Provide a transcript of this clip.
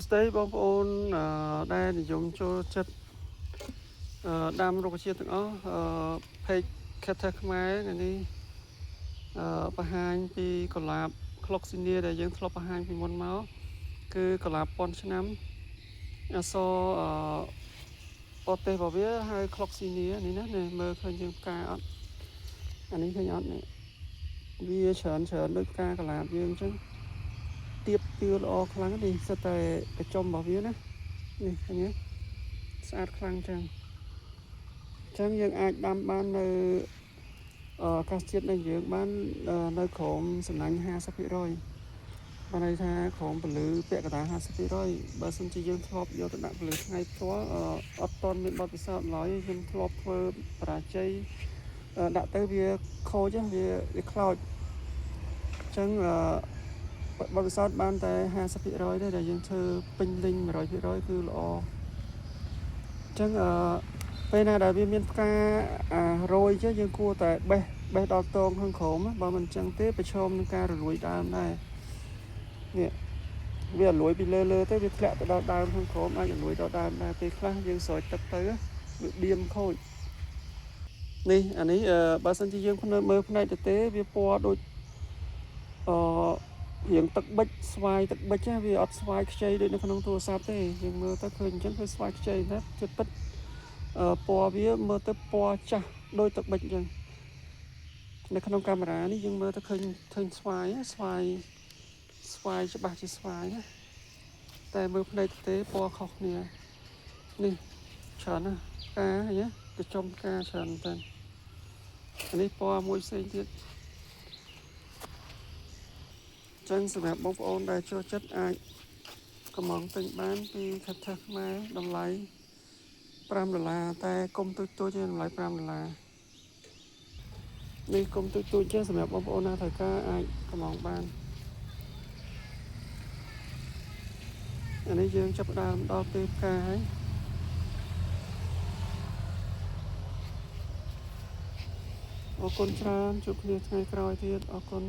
ស្ដីបងប្អូនដែលនិយមចូលចិត្តដាំរុក្ខជាតិទាំងអស់page Kata ខ្មែរនេះបង្ហាញពីកុលាបក្លុកស៊ីនីដែលយើងធ្លាប់បង្ហាញពីមុនមកគឺកុលាបពាន់ឆ្នាំអសបរទេសរបស់វាហើយក្លុកស៊ីនីនេះណាមើលឃើញយើងផ្កាអត់អានេះឃើញអត់នេះវាច្រើនដូចផ្កាកុលាបយើងអញ្ចឹងទៀបទៀវល្អខ្លាំងនេះសិតតែកញ្ចុំរបស់វាណានេះឃើញទេស្អាតខ្លាំងចឹងយើងអាចដាំបាននៅអាកាសធាតុនៃយើងបាននៅក្រោមសំណាញ់ 50% បានន័យថាក្រោមពលឺពាក់កណ្ដាល 50% បើសិនជាយើងធ្លាប់យកទៅដាក់ពលឺថ្ងៃផ្ទាល់អត់តន់មានបទពិសោធន៍ឡើយខ្ញុំធ្លាប់ធ្វើបរាជ័យដាក់ទៅវាខូចវាខ្លោចអញ្ចឹងបទពិសោធន៍បានតែ 50% ទេដែលយើងធ្វើពេញលេញ 100% គឺល្អអញ្ចឹងពេលណាដែលវាមានផ្ការយចឹងយើងគួរតែបេះដល់តងខាងក្រោមបើមិនអញ្ចឹងទេប្រឈមនឹងការរលួយដើមដែរនេះវារលួយពីលើទៅវាធ្លាក់ទៅដល់ដើមខាងក្រោមអាចរលួយដល់ដើមដែរពេលខ្លះយើងស្រោចទឹកទៅវាដៀមខូចនេះអានេះបើសិនជាយើងមើលផ្នែកទៅទេវាពណ៌ដូចរៀងទឹកប៊ិចស្វាយទឹកប៊ិចវាអត់ស្វាយខ្ចីដូចនៅក្នុងទូរស័ព្ទទេយើងមើលទៅឃើញអញ្ចឹងគឺស្វាយខ្ចីណាជិតពិតពណ៌វាមើលទៅពណ៌ចាស់ដូចទឹកប៊ិចអញ្ចឹងនៅក្នុងកាមេរ៉ានេះយើងមើលទៅឃើញស្វាយច្បាស់ជាស្វាយណាតែមើលផ្នែកទេពណ៌ខុសគ្នានេះច្រើនណាស់ផ្កាឃើញទេកញ្ចុំផ្កាច្រើនតែអានេះពណ៌មួយផ្សេងទៀតចឹងសម្រាប់បងប្អូនដែលចូលចិត្តអាចកំងទិញបានពី Kata ខ្មែរតម្លៃ$5តែគុំទូចទេតម្លៃ$5នេះគុំទូចទេសម្រាប់បងប្អូនណាត្រូវការអាចកំងបានអានេះយើងចាប់ផ្ដើមដល់ពេលផ្កាហើយអរគុណច្រើនជួបគ្នាថ្ងៃក្រោយទៀតអរគុណ